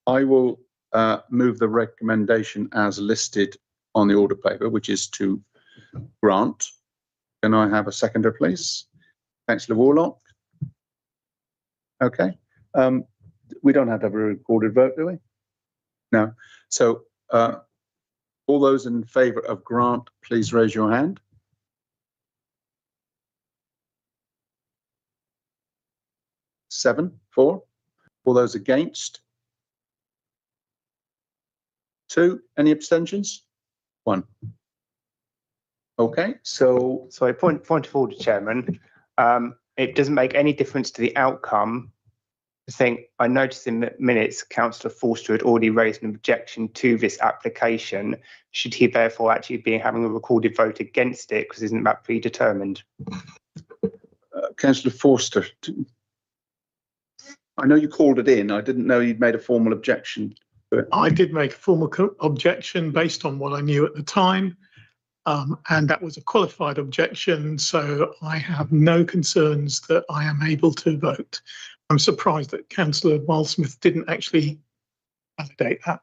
I will move the recommendation as listed on the order paper, which is to grant. Can I have a seconder, please? Councillor Warlock. Okay. We don't have to have a recorded vote, do we? No. So all those in favour of grant, please raise your hand. Seven, 4. All those against? 2. Any abstentions? 1. Okay, so Sorry, point of order, Chairman. It doesn't make any difference to the outcome. I noticed in the minutes, Councillor Forster had already raised an objection to this application. Should he therefore actually be having a recorded vote against it because isn't that predetermined? Councillor Forster, I know you called it in. I didn't know you'd made a formal objection. But I did make a formal objection based on what I knew at the time. And that was a qualified objection, so I have no concerns that I am able to vote. I'm surprised that Councillor Wildsmith didn't actually validate that.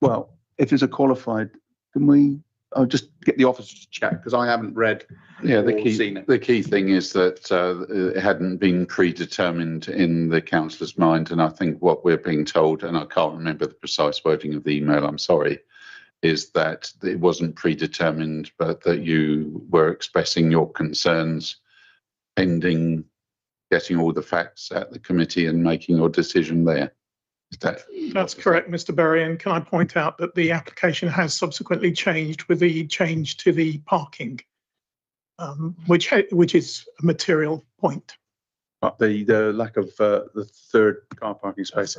well, if it's a qualified, can we? I'll just get the officer to check because I haven't read. Yeah, or seen it. the key thing is that it hadn't been predetermined in the councillor's mind, and I think what we're being told, and I can't remember the precise wording of the email, I'm sorry, is that it wasn't predetermined, but that you were expressing your concerns pending getting all the facts at the committee and making your decision there. That's correct, Mr. Berry, and can I point out that the application has subsequently changed with the change to the parking, which is a material point. The lack of the third car parking space.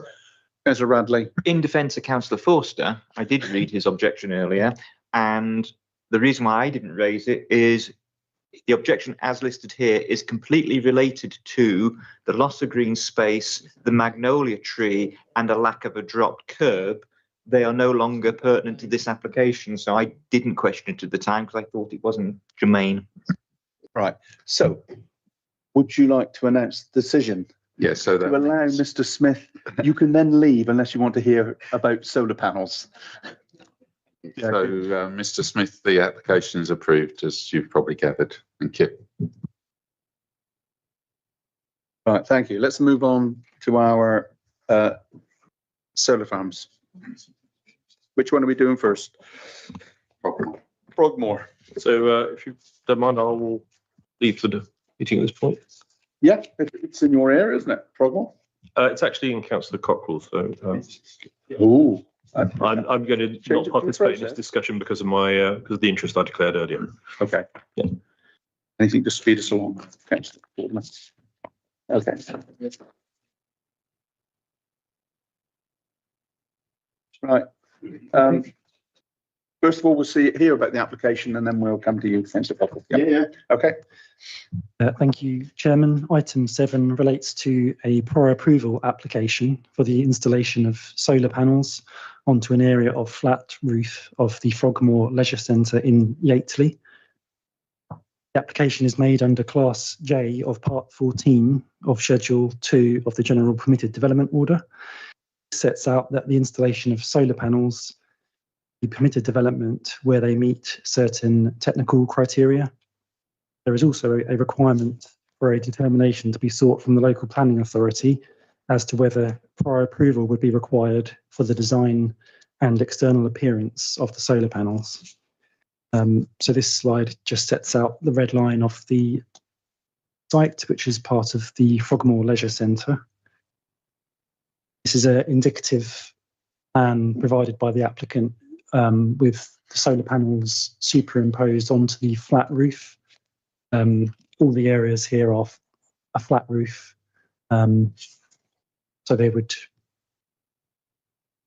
Councillor Radley. In defence of Councillor Forster, I did read his objection earlier, and the reason why I didn't raise it is the objection as listed here is completely related to the loss of green space, the magnolia tree, and a lack of a dropped curb. They are no longer pertinent to this application, so I didn't question it at the time because I thought it wasn't germane. Right. So, would you like to announce the decision? Yes, so that to allow Mr. Smith, you can then leave unless you want to hear about solar panels. So, Mr. Smith, the application is approved, as you've probably gathered. Thank you. Right, thank you. Let's move on to our solar farms. Which one are we doing first? Frogmore. So if you don't mind, I will leave the meeting at this point. Yeah, it's in your area, isn't it, Frogmore? It's actually in Councillor Cockrell, so Ooh. I'm going to not participate in this discussion because of my because of the interest I declared earlier. Okay. Yeah. Anything to speed us along? Okay. Right. First of all, we'll hear about the application and then we'll come to you. Thanks, yeah. Okay. Thank you, Chairman. Item 7 relates to a prior approval application for the installation of solar panels onto an area of flat roof of the Frogmore Leisure Centre in Yateley. The application is made under Class J of Part 14 of Schedule 2 of the General Permitted Development Order. It sets out that the installation of solar panels the permitted development where they meet certain technical criteria. There is also a requirement for a determination to be sought from the local planning authority as to whether prior approval would be required for the design and external appearance of the solar panels. So this slide just sets out the red line of the site, which is part of the Frogmore Leisure Centre. This is an indicative plan provided by the applicant with the solar panels superimposed onto the flat roof. All the areas here are a flat roof. So they would,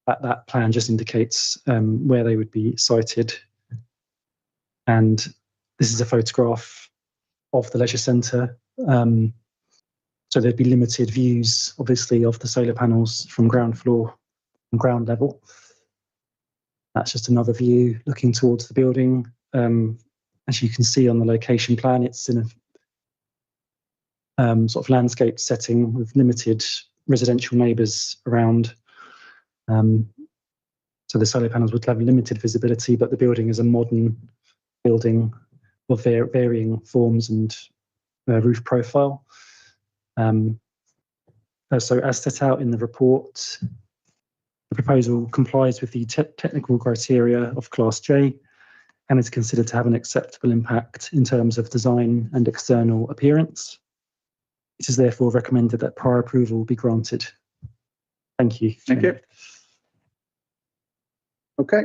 that plan just indicates where they would be sited. And this is a photograph of the leisure centre. So there'd be limited views, obviously, of the solar panels from ground floor and ground level. That's just another view looking towards the building. As you can see on the location plan, it's in a sort of landscape setting with limited residential neighbours around. So the solar panels would have limited visibility, but the building is a modern building of varying forms and roof profile. So as set out in the report, the proposal complies with the technical criteria of Class J and is considered to have an acceptable impact in terms of design and external appearance. It is therefore recommended that prior approval be granted. Thank you. Thank you. Okay.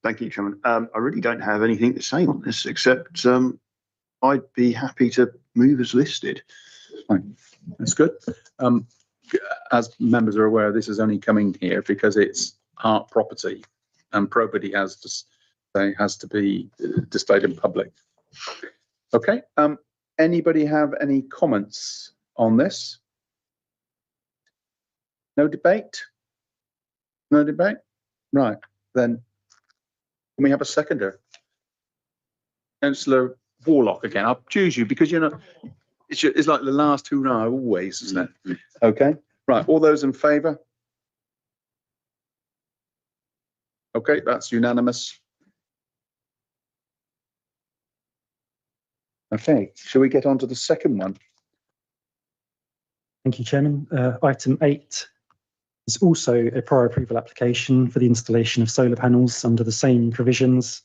Thank you, Chairman. I really don't have anything to say on this, except I'd be happy to move as listed. Fine. That's good. As members are aware, this is only coming here because it's Hart property and probity has to be displayed in public. Okay. Anybody have any comments on this? No debate? No debate? Right. Then can we have a seconder? Councillor Warlock again. I'll choose you because it's like the last hurrah always, isn't it? Okay. Right. All those in favour? Okay, that's unanimous. Okay, shall we get on to the second one? Thank you, Chairman. Item 8 is also a prior approval application for the installation of solar panels under the same provisions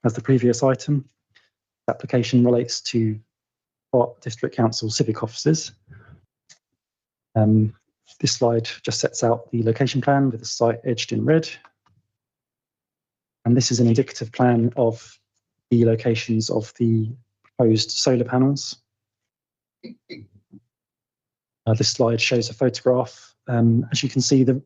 as the previous item. The application relates to Hart District Council civic offices. This slide just sets out the location plan with the site edged in red. And this is an indicative plan of the locations of the proposed solar panels. This slide shows a photograph. As you can see, the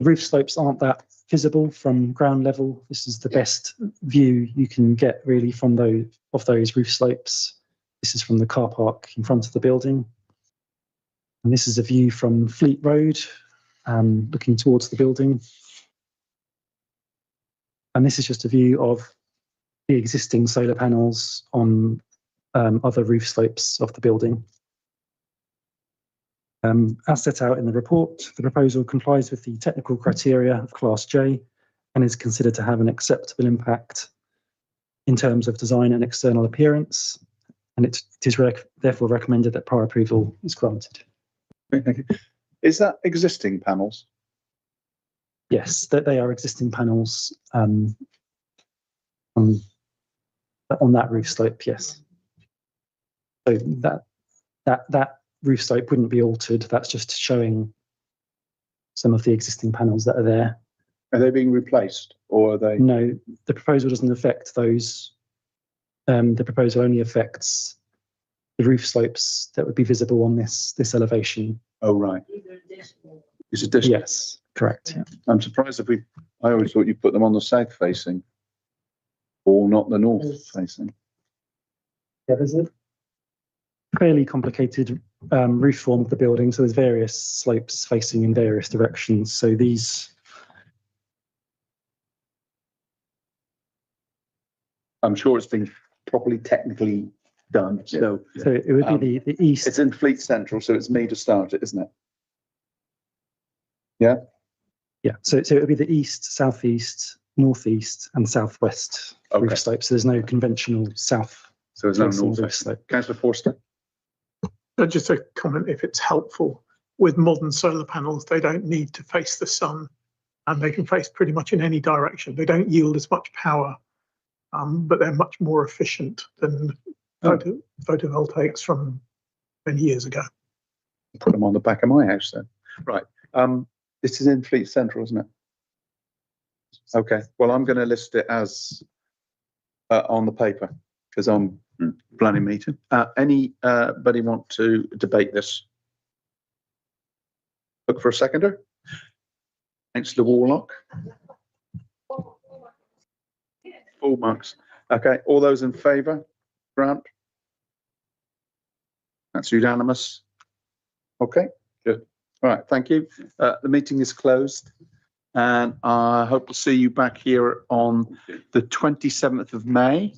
roof slopes aren't that visible from ground level. This is the best view you can get really from those roof slopes. This is from the car park in front of the building. And this is a view from Fleet Road, looking towards the building. And this is just a view of the existing solar panels on other roof slopes of the building. As set out in the report, the proposal complies with the technical criteria of Class J and is considered to have an acceptable impact in terms of design and external appearance. And it is therefore recommended that prior approval is granted. Thank you. Is that existing panels? Yes, that they are existing panels on that roof slope. Yes. So that roof slope wouldn't be altered. That's just showing some of the existing panels that are there. Are they being replaced or are they? No, the proposal doesn't affect those. The proposal only affects the roof slopes that would be visible on this elevation. Oh, right. It's a distance. Yes, correct. Yeah. I'm surprised I always thought you put them on the south facing or not the north facing. Yeah, there's a fairly complicated roof form of the building. So there's various slopes facing in various directions. So these. I'm sure it's been properly technically done. So it would be the east. It's in Fleet Central, so it's me to start it, isn't it? Yeah. Yeah, so it would be the east, southeast, northeast, and southwest Okay. roof slopes. So there's no conventional south. So there's no facing north roof face. slope. Councillor Forster? Just a comment, if it's helpful, with modern solar panels, they don't need to face the sun and they can face pretty much in any direction. They don't yield as much power, but they're much more efficient than photovoltaics from many years ago. Put them on the back of my house then. Right. This is in Fleet Central, isn't it? Okay. Well, I'm going to list it as on the paper because I'm planning meeting. Anybody want to debate this? Look for a seconder. Councillor Warlock. Full marks. Okay. All those in favour? Grant? That's unanimous. Okay, good. All right, thank you. The meeting is closed. And I hope to see you back here on the 27th of May.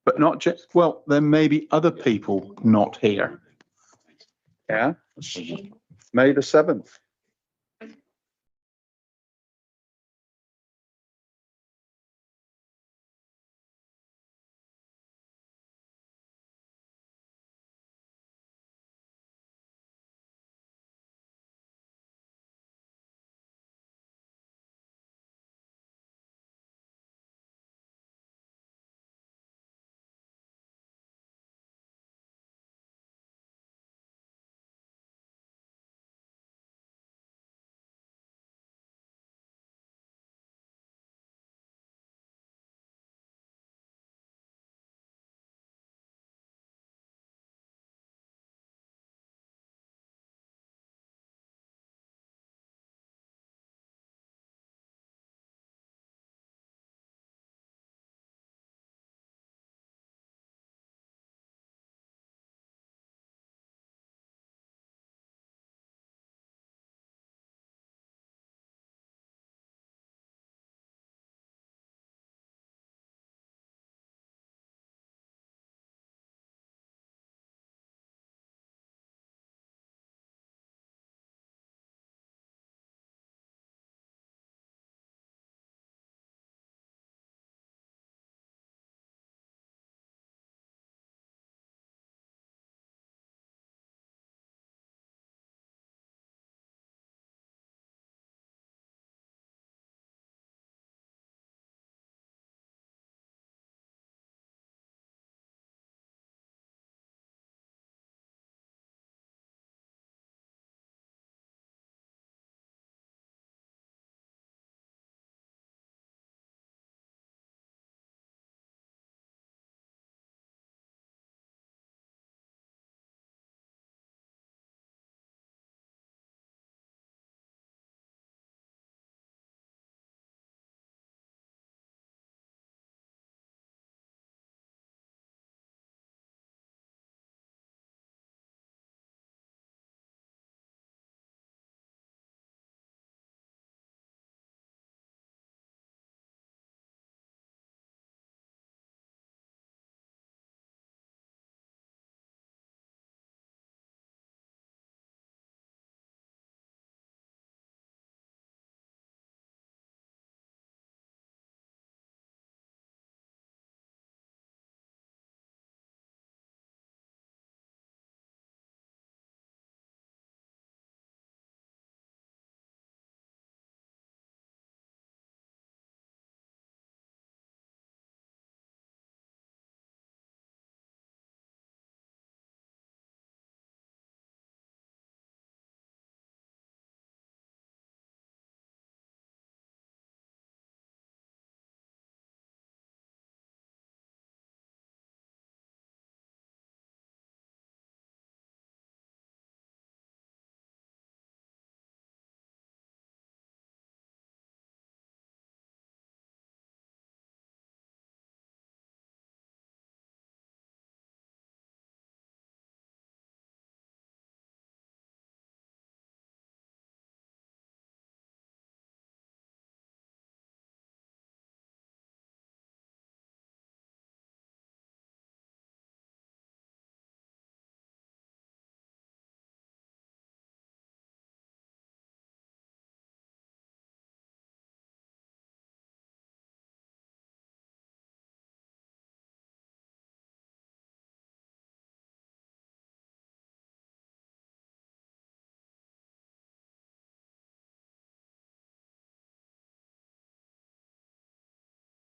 But not just, well, there may be other people not here. Yeah, May the 7th.